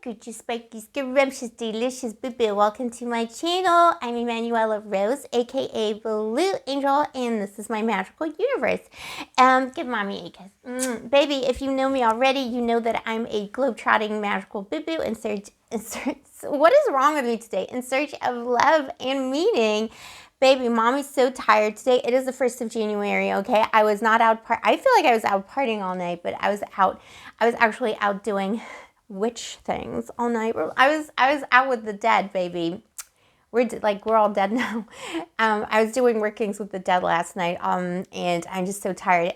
Gucci spiky, scrumptious, delicious boo-boo. Welcome to my channel. I'm Emanuela Rose, aka Blue Angel, and this is my magical universe. Give mommy a kiss. Baby, if you know me already, you know that I'm a globe-trotting magical boo-boo in search, what is wrong with me today? In search of love and meaning. Baby, mommy's so tired today. It is the 1st of January, okay? I was not out, I feel like I was out partying all night, but I was actually out doing witch things all night. I was out with the dead, baby. We're all dead now. I was doing workings with the dead last night, and I'm just so tired.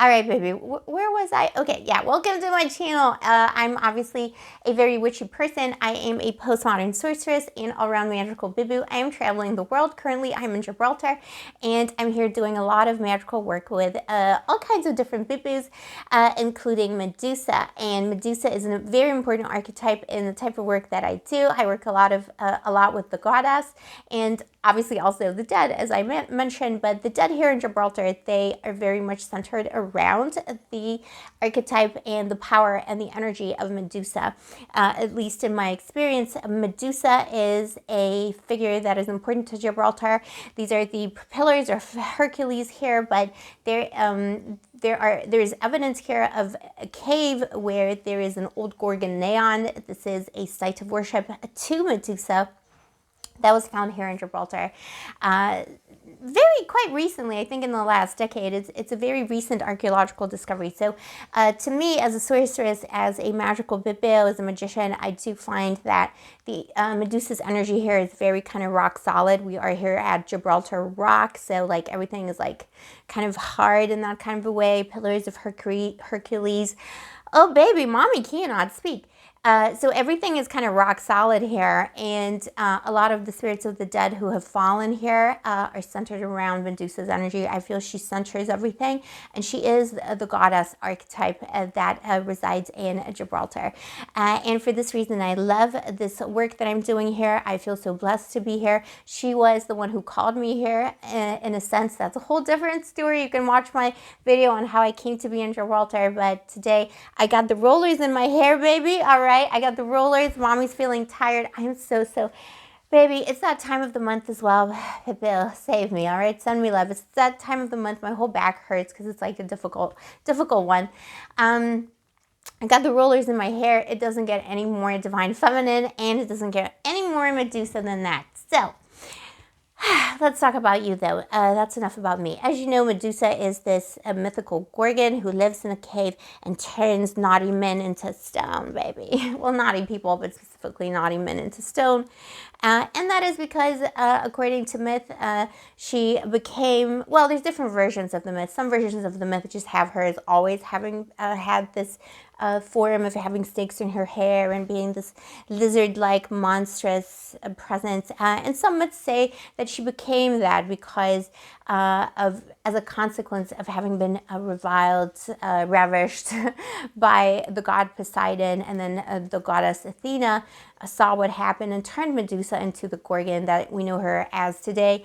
All right, baby, where was I? Okay, yeah, welcome to my channel. I'm obviously a very witchy person. I am a postmodern sorceress and all-around magical boo-boo. I am traveling the world. Currently, I'm in Gibraltar, and I'm here doing a lot of magical work with all kinds of different boo-boos, including Medusa. And Medusa is a very important archetype in the type of work that I do. I work a lot with the goddess, and obviously also the dead, as I mentioned, but the dead here in Gibraltar, they are very much centered around the archetype and the power and the energy of Medusa. At least in my experience, Medusa is a figure that is important to Gibraltar. These are the pillars of Hercules here, but there is evidence here of a cave where there is an old Gorgon neon. This is a site of worship to Medusa that was found here in Gibraltar. Quite recently, I think in the last decade. It's a very recent archaeological discovery. So to me, as a sorceress, as a magical boo-boo, as a magician, I do find that the Medusa's energy here is very kind of rock solid. We are here at Gibraltar Rock, so like everything is like kind of hard in that kind of a way. Pillars of Hercules. Oh baby, mommy cannot speak. So everything is kind of rock solid here, and a lot of the spirits of the dead who have fallen here are centered around Medusa's energy. I feel she centers everything, and she is the goddess archetype that resides in Gibraltar. And for this reason, I love this work that I'm doing here. I feel so blessed to be here. She was the one who called me here. In a sense, that's a whole different story. You can watch my video on how I came to be in Gibraltar, but today I got the rollers in my hair, baby. All right. I got the rollers. Mommy's feeling tired. I'm so, baby, it's that time of the month as well. Bill, save me, all right? Send me love. It's that time of the month. My whole back hurts because it's like a difficult one. I got the rollers in my hair. It doesn't get any more divine feminine, and it doesn't get any more Medusa than that. So let's talk about you, though. That's enough about me. As you know, Medusa is this mythical Gorgon who lives in a cave and turns naughty men into stone, baby. Well, naughty people, but specifically naughty men into stone. And that is because, according to myth, she became, well, there's different versions of the myth. Some versions of the myth just have her as always having had this form of having snakes in her hair and being this lizard-like monstrous presence. And some myths say that she became that because as a consequence of having been reviled, ravished by the god Poseidon, and then the goddess Athena saw what happened and turned Medusa into the Gorgon that we know her as today.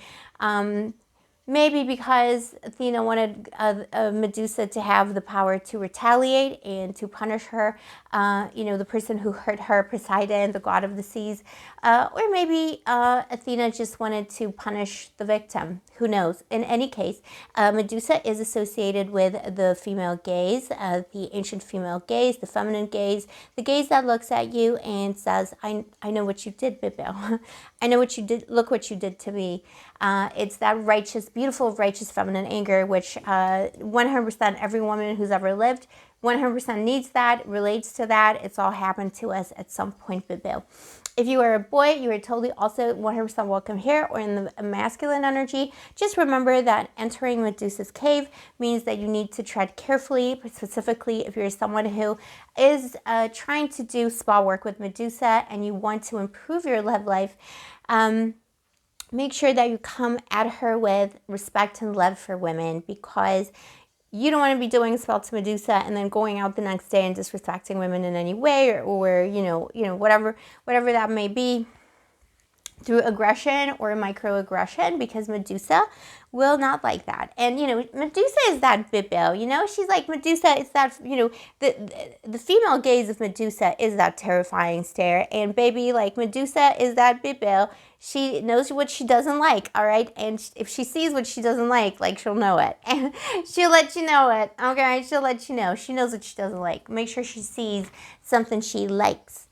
Maybe because Athena wanted Medusa to have the power to retaliate and to punish her, the person who hurt her, Poseidon, the god of the seas. Or maybe Athena just wanted to punish the victim. Who knows? In any case, Medusa is associated with the female gaze, the ancient female gaze, the feminine gaze, the gaze that looks at you and says, I know what you did, Bibo. I know what you did. Look what you did to me. It's that righteous, beautiful, righteous feminine anger, which 100% every woman who's ever lived 100% needs that, relates to that. It's all happened to us at some point, Bibo. If you are a boy, you are totally also 100% welcome here, or in the masculine energy. Just remember that entering Medusa's cave means that you need to tread carefully, specifically if you're someone who is trying to do spa work with Medusa and you want to improve your love life. Make sure that you come at her with respect and love for women, because you don't want to be doing a spell to Medusa and then going out the next day and disrespecting women in any way, or whatever that may be. through aggression or microaggression, because Medusa will not like that. And, you know, Medusa is that Bibbo, you know, she's like Medusa. It's that, you know, the female gaze of Medusa is that terrifying stare. And baby, like Medusa is that Bibbo. She knows what she doesn't like, all right? And if she sees what she doesn't like she'll know it. And she'll let you know it, okay? She'll let you know. She knows what she doesn't like. Make sure she sees something she likes.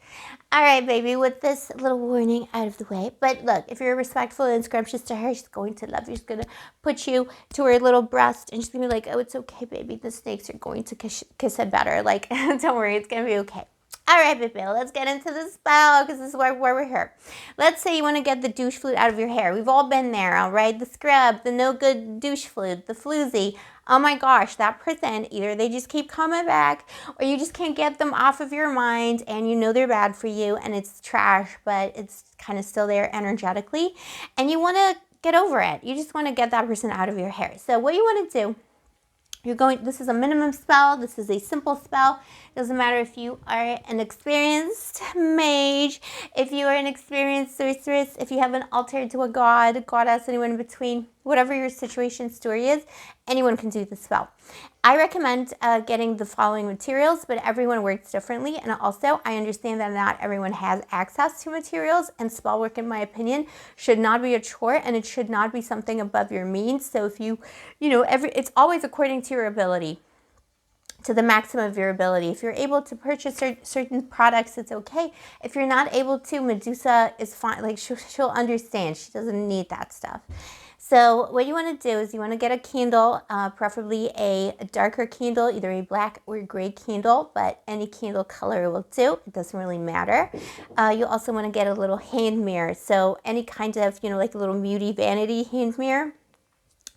All right, baby, with this little warning out of the way. But look, if you're respectful and scrumptious to her, she's going to love you. She's going to put you to her little breast, and she's going to be like, oh, it's okay, baby. The snakes are going to kiss it better. Like, don't worry, it's going to be okay. All right, baby, let's get into the spell, because this is why we're here. Let's say you want to get the douche fluid out of your hair. We've all been there, all right? The scrub, the no good douche fluid, the floozy. Oh my gosh, that person, either they just keep coming back, or you just can't get them off of your mind, and you know they're bad for you, and it's trash, but it's kind of still there energetically, and you want to get over it. You just want to get that person out of your hair. So what you want to do, this is a minimum spell. This is a simple spell. Doesn't matter if you are an experienced mage, if you are an experienced sorceress, if you have an altar to a god, goddess, anyone in between, whatever your situation story is, anyone can do the spell. I recommend getting the following materials, but everyone works differently. And also, I understand that not everyone has access to materials, and spell work, in my opinion, should not be a chore, and it should not be something above your means. So if you know, it's always according to your ability, to the maximum of your ability. If you're able to purchase certain products, it's okay. If you're not able to, Medusa is fine. Like, she'll understand. She doesn't need that stuff. So what you want to do is you want to get a candle, preferably a darker candle, either a black or gray candle, but any candle color will do. It doesn't really matter. You also want to get a little hand mirror. So any kind of, you know, like a little muty vanity hand mirror.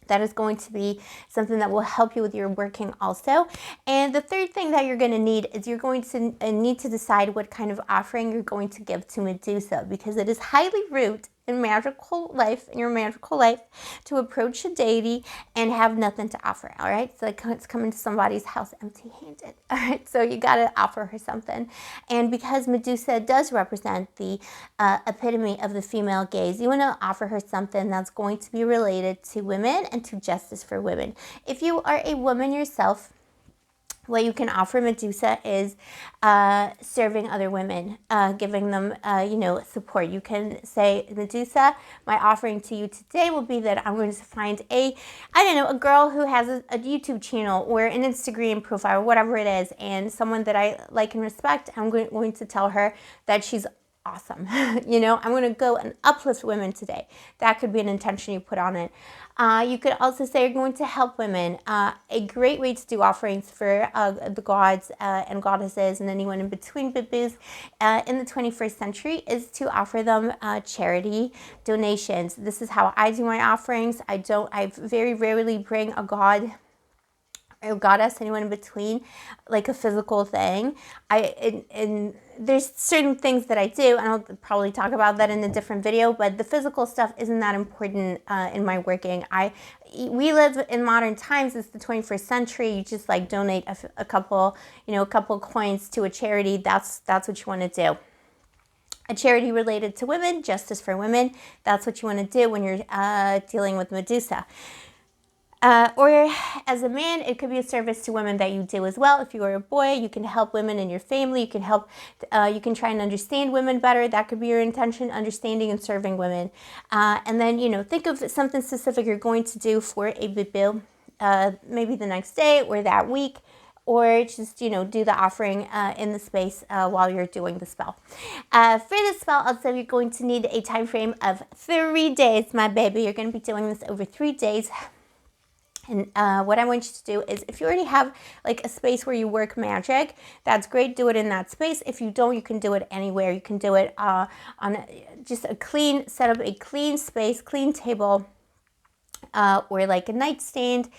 That is going to be something that will help you with your working also. And the third thing that you're going to need is you're going to need to decide what kind of offering you're going to give to Medusa, because it is highly rude in your magical life, to approach a deity and have nothing to offer, all right? So it's coming to somebody's house empty-handed, all right? So you got to offer her something. And because Medusa does represent the epitome of the female gaze, you want to offer her something that's going to be related to women and to justice for women. If you are a woman yourself, what you can offer Medusa is serving other women, giving them, you know, support. You can say, Medusa, my offering to you today will be that I'm going to find a girl who has a YouTube channel or an Instagram profile, or whatever it is, and someone that I like and respect. I'm going to tell her that she's awesome. You know, I'm going to go and uplift women today. That could be an intention you put on it. You could also say you're going to help women. A great way to do offerings for the gods and goddesses and anyone in between bibus in the 21st century is to offer them charity donations. This is how I do my offerings. I very rarely bring a god or goddess, anyone in between, like a physical thing. And there's certain things that I do, and I'll probably talk about that in a different video, but the physical stuff isn't that important in my working. We live in modern times. It's the 21st century. You just like donate a couple coins to a charity. That's what you want to do. A charity related to women, justice for women. That's what you want to do when you're dealing with Medusa. Or as a man, it could be a service to women that you do as well. If you are a boy, you can help women in your family. You can help, you can try and understand women better. That could be your intention, understanding and serving women. And then, you know, think of something specific you're going to do for a bibil, maybe the next day or that week, or just, you know, do the offering in the space while you're doing the spell. For the spell, also, you're going to need a time frame of 3 days, my baby. You're going to be doing this over 3 days. And what I want you to do is, if you already have like a space where you work magic, that's great. Do it in that space. If you don't, you can do it anywhere. You can do it on just set up a clean space, clean table, or like a nightstand.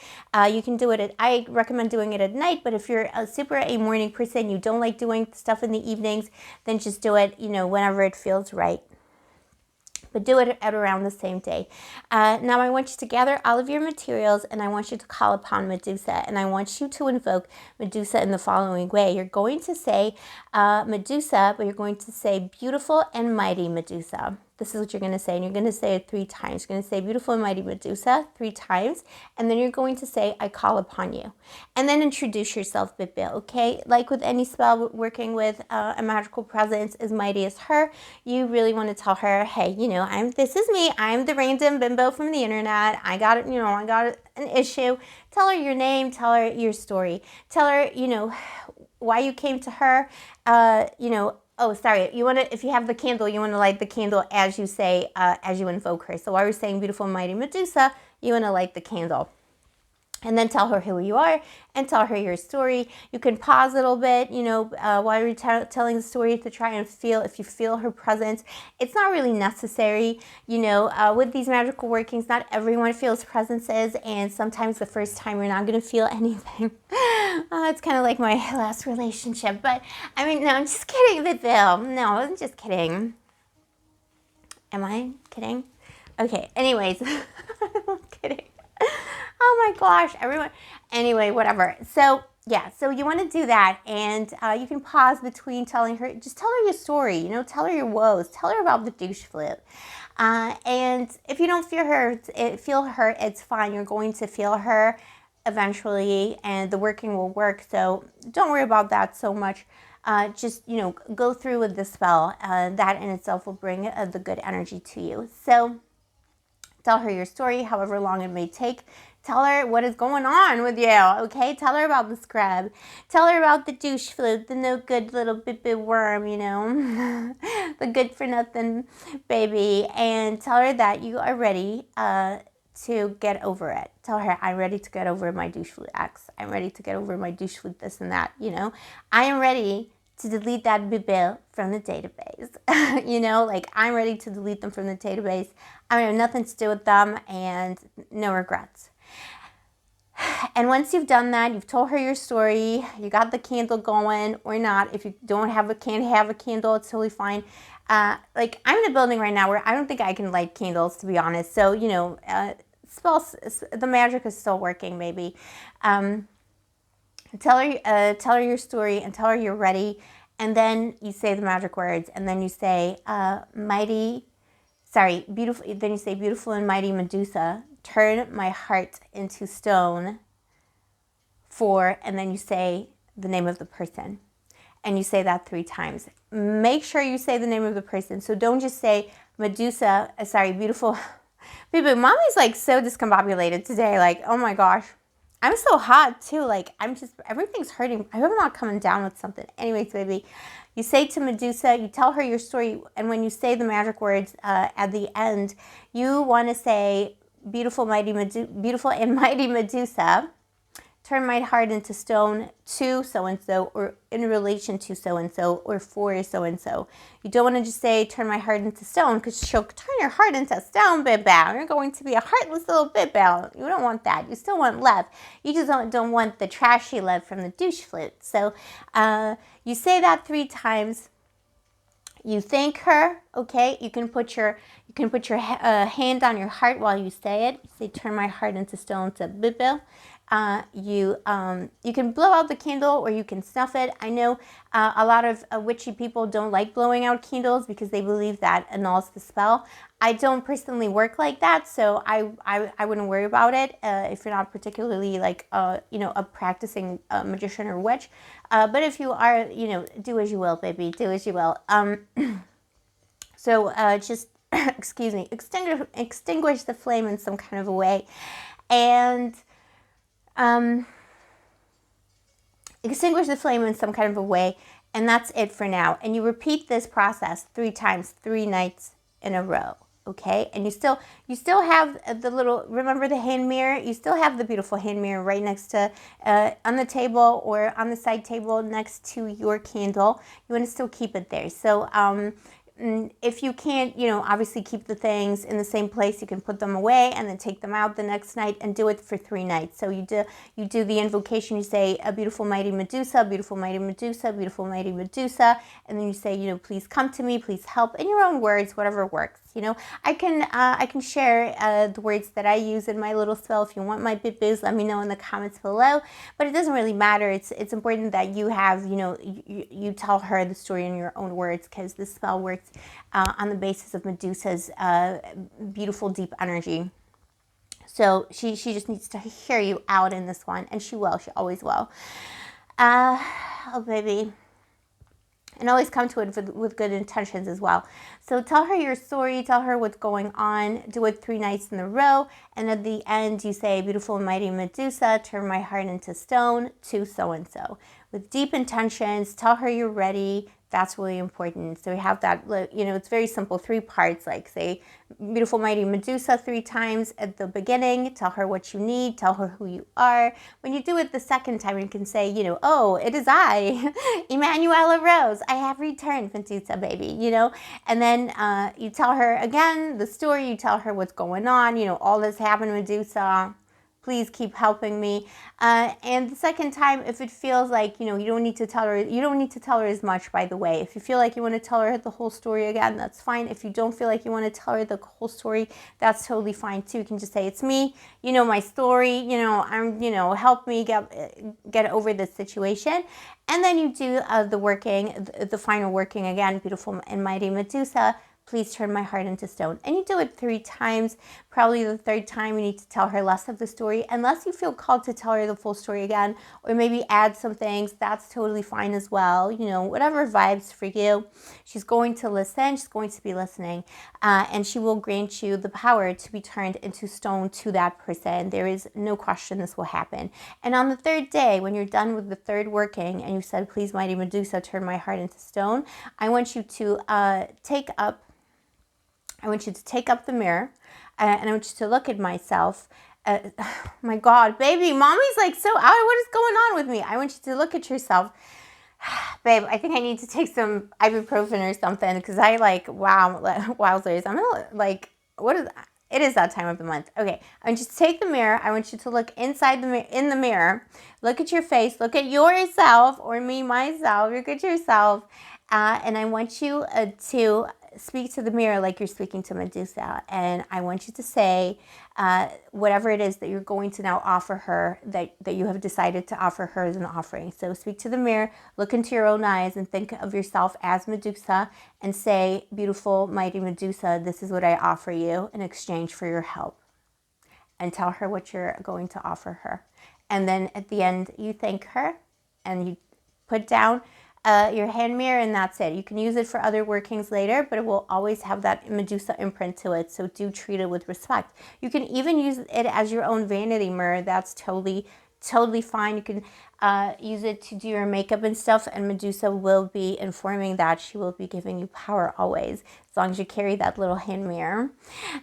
You can do it I recommend doing it at night, but if you're a morning person, you don't like doing stuff in the evenings, then just do it, you know, whenever it feels right. But do it at around the same day. Now I want you to gather all of your materials, and I want you to call upon Medusa, and I want you to invoke Medusa in the following way. You're going to say Medusa, but you're going to say beautiful and mighty Medusa. this is what you're going to say. And you're going to say it 3 times. You're going to say beautiful and mighty Medusa 3 times. And then you're going to say, I call upon you. And then introduce yourself, Bibil, okay? Like with any spell, working with a magical presence as mighty as her, you really want to tell her, hey, you know, this is me. I'm the random bimbo from the internet. I got it, you know, I got an issue. Tell her your name. Tell her your story. Tell her, you know, why you came to her, you know. Oh, sorry. You want to, if you have the candle, you want to light the candle as you say, as you invoke her. So while we're saying beautiful and mighty Medusa, you want to light the candle. And then tell her who you are and tell her your story. You can pause a little bit, you know, while you're telling the story to try and feel, if you feel her presence. It's not really necessary, you know, with these magical workings, not everyone feels presences, and sometimes the first time you're not going to feel anything. It's kind of like my last relationship, but I mean, no, I'm just kidding, Bill. No, I'm just kidding. Am I kidding? Okay, anyways, I'm kidding. Oh my gosh, everyone. Anyway, whatever. So yeah, so you want to do that, and you can pause between telling her, just tell her your story, you know, tell her your woes, tell her about the douche flute. And if you don't feel her, it's fine. You're going to feel her eventually, and the working will work. So don't worry about that so much. Just, you know, go through with the spell. That in itself will bring the good energy to you. So tell her your story, however long it may take. Tell her what is going on with you, okay? Tell her about the scrub. Tell her about the douche flute, the no good little bit worm, you know, the good for nothing baby. And tell her that you are ready to get over it. Tell her, I'm ready to get over my douche flute ex. I'm ready to get over my douche flute this and that, you know. I am ready to delete that bibil from the database. You know, like I'm ready to delete them from the database. I have nothing to do with them and no regrets. And once you've done that, you've told her your story, you got the candle going or not. If you can't have a candle, it's totally fine. Like I'm in a building right now where I don't think I can light candles, to be honest. So, you know, the magic is still working maybe. Tell her your story and tell her you're ready. And then you say the magic words, and then you say, beautiful. Then you say, beautiful and mighty Medusa, turn my heart into stone and then you say the name of the person. And you say that 3 times. Make sure you say the name of the person. So don't just say Medusa, beautiful. Baby, mommy's like so discombobulated today. Like, oh my gosh. I'm so hot too. Like, everything's hurting. I hope I'm not coming down with something. Anyways, baby, you say to Medusa, you tell her your story. And when you say the magic words at the end, you want to say, beautiful and mighty Medusa, turn my heart into stone to so-and-so, or in relation to so-and-so, or for so-and-so. You don't want to just say, turn my heart into stone, because she'll turn your heart into stone, Bibel. You're going to be a heartless little Bibel. You don't want that. You still want love. You just don't want the trashy love from the douche flute. So you say that 3 times. You thank her, okay? You can put your hand on your heart while you say it. You say, turn my heart into stone to Bibel. You can blow out the candle, or you can snuff it. I know a lot of witchy people don't like blowing out candles because they believe that annuls the spell. I don't personally work like that, so I wouldn't worry about it if you're not particularly like you know, a practicing magician or witch. But if you are, you know, do as you will, baby. Do as you will. So just excuse me, extinguish the flame in some kind of a way, and extinguish the flame in some kind of a way, and that's it for now. And you repeat this process 3 times, 3 nights in a row, okay? And you still have the little, remember the hand mirror? You still have the beautiful hand mirror right next to, on the table or on the side table next to your candle. You want to still keep it there. So if you can't, you know, obviously keep the things in the same place, you can put them away and then take them out the next night and do it for 3 nights. So you do the invocation, you say, a beautiful mighty Medusa, beautiful mighty Medusa, beautiful mighty Medusa, and then you say, you know, please come to me, please help, in your own words, whatever works. You know, I can share the words that I use in my little spell. If you want my bit-biz, let me know in the comments below. But it doesn't really matter. It's important that you have, you know, you tell her the story in your own words, because this spell works on the basis of Medusa's beautiful, deep energy. So she just needs to hear you out in this one, and she will. She always will. Oh, baby. And always come to it with good intentions as well. So tell her your story, tell her what's going on, do it 3 nights in a row, and at the end you say, beautiful and mighty Medusa, turn my heart into stone to so-and-so. With deep intentions, tell her you're ready. That's really important. So we have that, you know, it's very simple, 3 parts, like say, beautiful, mighty Medusa 3 times at the beginning, tell her what you need, tell her who you are. When you do it the second time, you can say, you know, oh, it is I, Emanuela Rose, I have returned, Medusa baby, you know, and then you tell her again the story, you tell her what's going on, you know, all this happened, Medusa. Please keep helping me. And the second time, if it feels like, you know, you don't need to tell her as much, by the way. If you feel like you want to tell her the whole story again, that's fine. If you don't feel like you want to tell her the whole story, that's totally fine too. You can just say, it's me, you know, my story, you know, help me get over this situation. And then you do the final working again, beautiful and mighty Medusa. Please turn my heart into stone. And you do it 3 times. Probably the 3rd time you need to tell her less of the story, unless you feel called to tell her the full story again, or maybe add some things. That's totally fine as well. You know, whatever vibes for you. She's going to listen. She's going to be listening. And she will grant you the power to be turned into stone to that person. There is no question this will happen. And on the 3rd day, when you're done with the 3rd working, and you said, please, mighty Medusa, turn my heart into stone, I want you to take up the mirror, and I want you to look at myself. My God, baby, mommy's like so out. What is going on with me? I want you to look at yourself. Babe, I think I need to take some ibuprofen or something, because I like, wow, wowzers. I'm gonna like, what is that? It is that time of the month. Okay, I want you to take the mirror. I want you to look inside in the mirror. Look at your face. Look at yourself, or me, myself. Look at yourself. And I want you to speak to the mirror like you're speaking to Medusa. And I want you to say whatever it is that you're going to now offer her, that you have decided to offer her as an offering. So speak to the mirror, look into your own eyes, and think of yourself as Medusa, and say, beautiful, mighty Medusa, this is what I offer you in exchange for your help. And tell her what you're going to offer her. And then at the end, you thank her, and you put down your hand mirror, and that's it. You can use it for other workings later, but it will always have that Medusa imprint to it, so do treat it with respect. You can even use it as your own vanity mirror. That's totally fine. You can use it to do your makeup and stuff, and Medusa will be informing that. She will be giving you power always, as long as you carry that little hand mirror.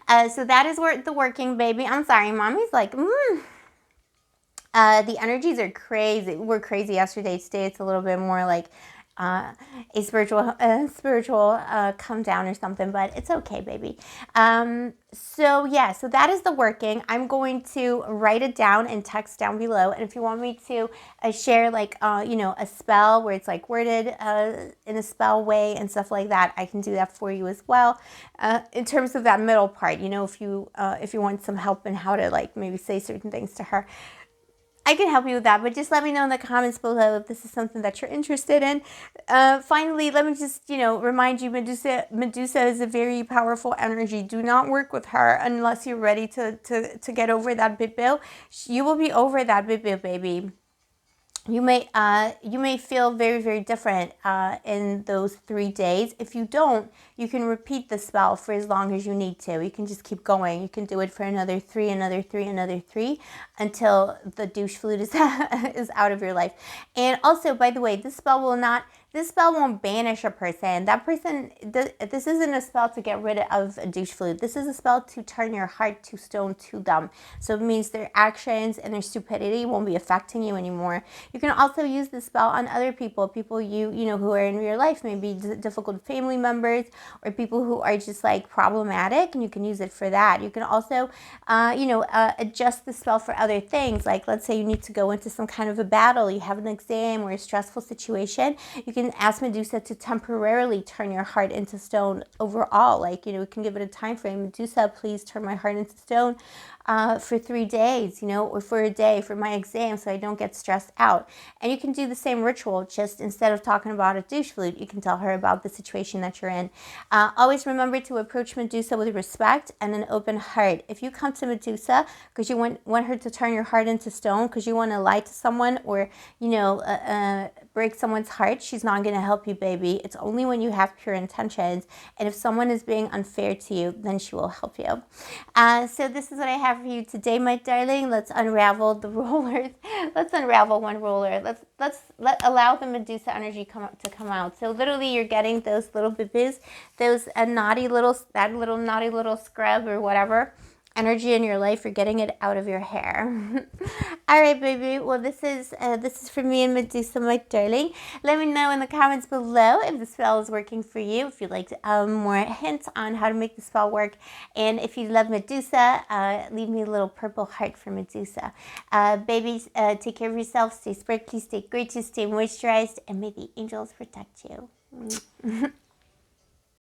So that is where the working, baby. I'm sorry, mommy's like, the energies are crazy. We're crazy yesterday. Today it's a little bit more like a spiritual come down or something, but it's okay, baby. So yeah, so that is the working. I'm going to write it down and text down below. And if you want me to share like, you know, a spell where it's like worded in a spell way and stuff like that, I can do that for you as well. In terms of that middle part, you know, if you want some help in how to like maybe say certain things to her, I can help you with that, but just let me know in the comments below if this is something that you're interested in. Finally, let me just, you know, remind you, Medusa is a very powerful energy. Do not work with her unless you're ready to get over that bit-bill. You will be over that bit-bill, baby. You may feel very, very different in those 3 days. If you don't, you can repeat the spell for as long as you need to. You can just keep going. You can do it for another 3, another 3, another 3, until the douche fluid is out of your life. And also, by the way, this spell won't banish a person. That person, this isn't a spell to get rid of a douche fluid. This is a spell to turn your heart to stone to them. So it means their actions and their stupidity won't be affecting you anymore. You can also use this spell on other people you know, who are in your life, maybe difficult family members, or people who are just like problematic, and you can use it for that. You can also, you know, adjust the spell for other things. Like, let's say you need to go into some kind of a battle, you have an exam or a stressful situation. You can ask Medusa to temporarily turn your heart into stone overall. Like, you know, we can give it a time frame. Medusa, please turn my heart into stone for 3 days, you know, or for a day for my exam so I don't get stressed out. And you can do the same ritual, just instead of talking about a douche flute, you can tell her about the situation that you're in. Always remember to approach Medusa with respect and an open heart. If you come to Medusa because you want her to turn your heart into stone, because you want to lie to someone or, you know, break someone's heart, she's not going to help you, baby. It's only when you have pure intentions. And if someone is being unfair to you, then she will help you. So this is what I have for you today, my darling. Let's unravel the rollers. Let's unravel one roller. Let's allow the Medusa energy to come out. So literally, you're getting those little bibbies, those naughty little naughty little scrub or whatever energy in your life. You're getting it out of your hair. All right, baby. Well, this is for me and Medusa, my darling. Let me know in the comments below if the spell is working for you, if you'd like more hints on how to make the spell work, and if you love Medusa, leave me a little purple heart for Medusa. Babies, take care of yourself. Stay sparkly, stay gorgeous, stay moisturized, and may the angels protect you.